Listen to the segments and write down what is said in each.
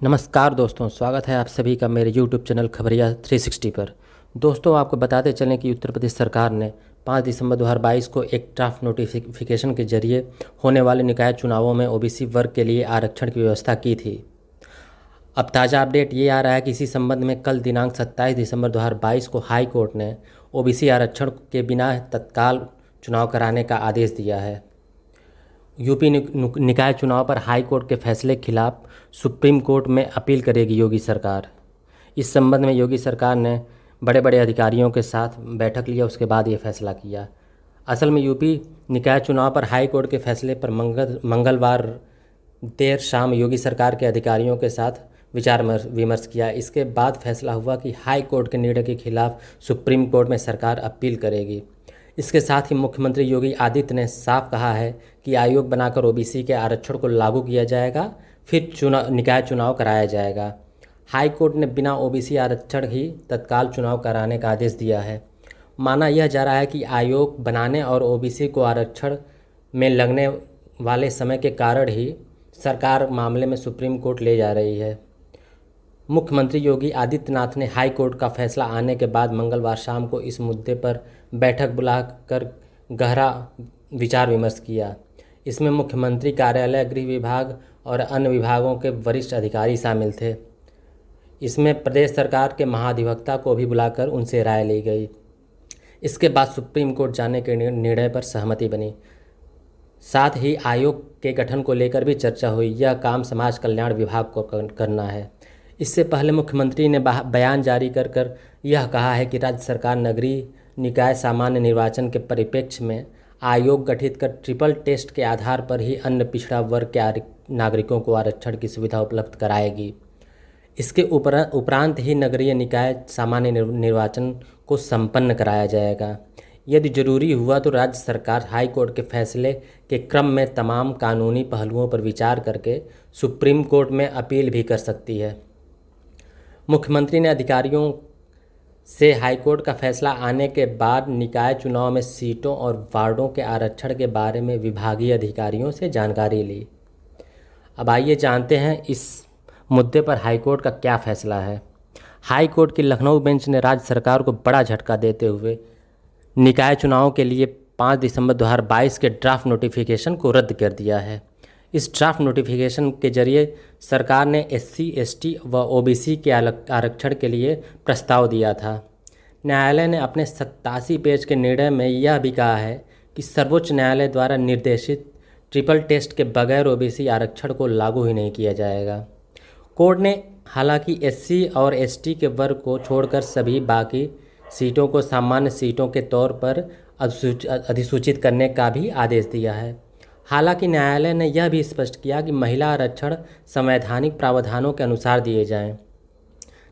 नमस्कार दोस्तों, स्वागत है आप सभी का मेरे YouTube चैनल खबरिया 360 पर। दोस्तों, आपको बताते चलें कि उत्तर प्रदेश सरकार ने 5 दिसंबर 2022 को एक ड्राफ्ट नोटिफिकेशन के जरिए होने वाले निकाय चुनावों में ओबीसी वर्ग के लिए आरक्षण की व्यवस्था की थी। अब ताज़ा अपडेट ये आ रहा है कि इसी संबंध में कल दिनांक 27 दिसंबर 2022 को हाई कोर्ट ने ओबीसी आरक्षण के बिना तत्काल चुनाव कराने का आदेश दिया है। यूपी निकाय चुनाव पर हाई कोर्ट के फैसले के खिलाफ सुप्रीम कोर्ट में अपील करेगी योगी सरकार। इस संबंध में योगी सरकार ने बड़े बड़े अधिकारियों के साथ बैठक लिया, उसके बाद ये फैसला किया। असल में यूपी निकाय चुनाव पर हाई कोर्ट के फैसले पर मंगलवार देर शाम योगी सरकार के अधिकारियों के साथ विचार विमर्श किया। इसके बाद फैसला हुआ कि हाई कोर्ट के निर्णय के खिलाफ सुप्रीम कोर्ट में सरकार अपील करेगी। इसके साथ ही मुख्यमंत्री योगी आदित्य ने साफ कहा है कि आयोग बनाकर ओबीसी के आरक्षण को लागू किया जाएगा, फिर निकाय चुनाव कराया जाएगा। हाई कोर्ट ने बिना ओबीसी आरक्षण ही तत्काल चुनाव कराने का आदेश दिया है। माना यह जा रहा है कि आयोग बनाने और ओबीसी को आरक्षण में लगने वाले समय के कारण ही सरकार मामले में सुप्रीम कोर्ट ले जा रही है। मुख्यमंत्री योगी आदित्यनाथ ने हाई कोर्ट का फैसला आने के बाद मंगलवार शाम को इस मुद्दे पर बैठक बुलाकर गहरा विचार विमर्श किया। इसमें मुख्यमंत्री कार्यालय, गृह विभाग और अन्य विभागों के वरिष्ठ अधिकारी शामिल थे। इसमें प्रदेश सरकार के महाधिवक्ता को भी बुलाकर उनसे राय ली गई। इसके बाद सुप्रीम कोर्ट जाने के निर्णय पर सहमति बनी। साथ ही आयोग के गठन को लेकर भी चर्चा हुई। यह काम समाज कल्याण विभाग को करना है। इससे पहले मुख्यमंत्री ने बयान जारी कर यह कहा है कि राज्य सरकार नगरीय निकाय सामान्य निर्वाचन के परिप्रेक्ष्य में आयोग गठित कर ट्रिपल टेस्ट के आधार पर ही अन्य पिछड़ा वर्ग के नागरिकों को आरक्षण की सुविधा उपलब्ध कराएगी। इसके उपरांत ही नगरीय निकाय सामान्य निर्वाचन को संपन्न कराया जाएगा। यदि जरूरी हुआ तो राज्य सरकार हाई कोर्ट के फैसले के क्रम में तमाम कानूनी पहलुओं पर विचार करके सुप्रीम कोर्ट में अपील भी कर सकती है। मुख्यमंत्री ने अधिकारियों से हाईकोर्ट का फैसला आने के बाद निकाय चुनाव में सीटों और वार्डों के आरक्षण के बारे में विभागीय अधिकारियों से जानकारी ली। अब आइए जानते हैं इस मुद्दे पर हाईकोर्ट का क्या फैसला है। हाईकोर्ट की लखनऊ बेंच ने राज्य सरकार को बड़ा झटका देते हुए निकाय चुनाव के लिए 5 दिसंबर 2022 के ड्राफ्ट नोटिफिकेशन को रद्द कर दिया है। इस ड्राफ्ट नोटिफिकेशन के जरिए सरकार ने SC, ST व OBC के आरक्षण के लिए प्रस्ताव दिया था। न्यायालय ने अपने 87 पेज के निर्णय में यह भी कहा है कि सर्वोच्च न्यायालय द्वारा निर्देशित ट्रिपल टेस्ट के बगैर OBC आरक्षण को लागू ही नहीं किया जाएगा। कोर्ट ने हालांकि SC और ST के वर्ग को छोड़कर सभी बाकी सीटों को सामान्य सीटों के तौर पर अधिसूचित करने का भी आदेश दिया है। हालांकि न्यायालय ने यह भी स्पष्ट किया कि महिला आरक्षण संवैधानिक प्रावधानों के अनुसार दिए जाएं।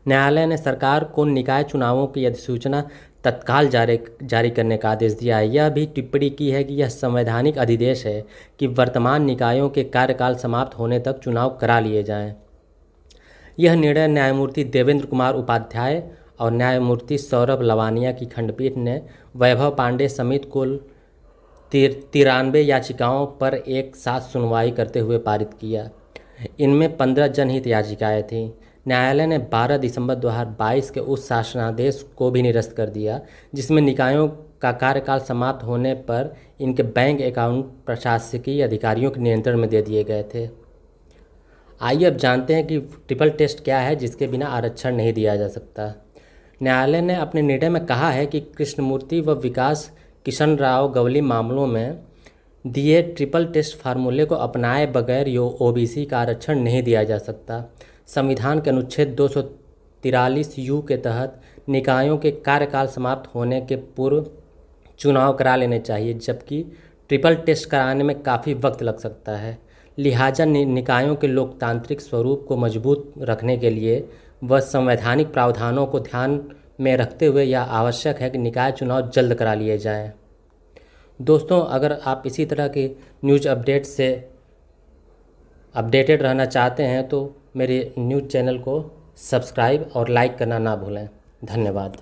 न्यायालय ने सरकार को निकाय चुनावों की अधिसूचना तत्काल जारी करने का आदेश दिया है। यह भी टिप्पणी की है कि यह संवैधानिक अधिदेश है कि वर्तमान निकायों के कार्यकाल समाप्त होने तक चुनाव करा लिए जाएं। यह निर्णय न्यायमूर्ति देवेंद्र कुमार उपाध्याय और न्यायमूर्ति सौरभ लवानिया की खंडपीठ ने वैभव पांडे समेत कुल 93 याचिकाओं पर एक साथ सुनवाई करते हुए पारित किया। इनमें 15 जनहित याचिकाएं थीं। न्यायालय ने 12 दिसंबर 2022 के उस शासनादेश को भी निरस्त कर दिया जिसमें निकायों का कार्यकाल समाप्त होने पर इनके बैंक अकाउंट प्रशासकीय अधिकारियों के नियंत्रण में दे दिए गए थे। आइए अब जानते हैं कि ट्रिपल टेस्ट क्या है जिसके बिना आरक्षण नहीं दिया जा सकता। न्यायालय ने अपने निर्णय में कहा है कि कृष्णमूर्ति व विकास किशन राव गवली मामलों में दिए ट्रिपल टेस्ट फार्मूले को अपनाए बगैर OBC का आरक्षण नहीं दिया जा सकता। संविधान के अनुच्छेद 243U के तहत निकायों के कार्यकाल समाप्त होने के पूर्व चुनाव करा लेने चाहिए, जबकि ट्रिपल टेस्ट कराने में काफ़ी वक्त लग सकता है। लिहाजा निकायों के लोकतांत्रिक स्वरूप को मजबूत रखने के लिए व संवैधानिक प्रावधानों को ध्यान में रखते हुए यह आवश्यक है कि निकाय चुनाव जल्द करा लिए जाएं। दोस्तों, अगर आप इसी तरह की न्यूज़ अपडेट से अपडेटेड रहना चाहते हैं तो मेरे न्यूज़ चैनल को सब्सक्राइब और लाइक करना ना भूलें। धन्यवाद।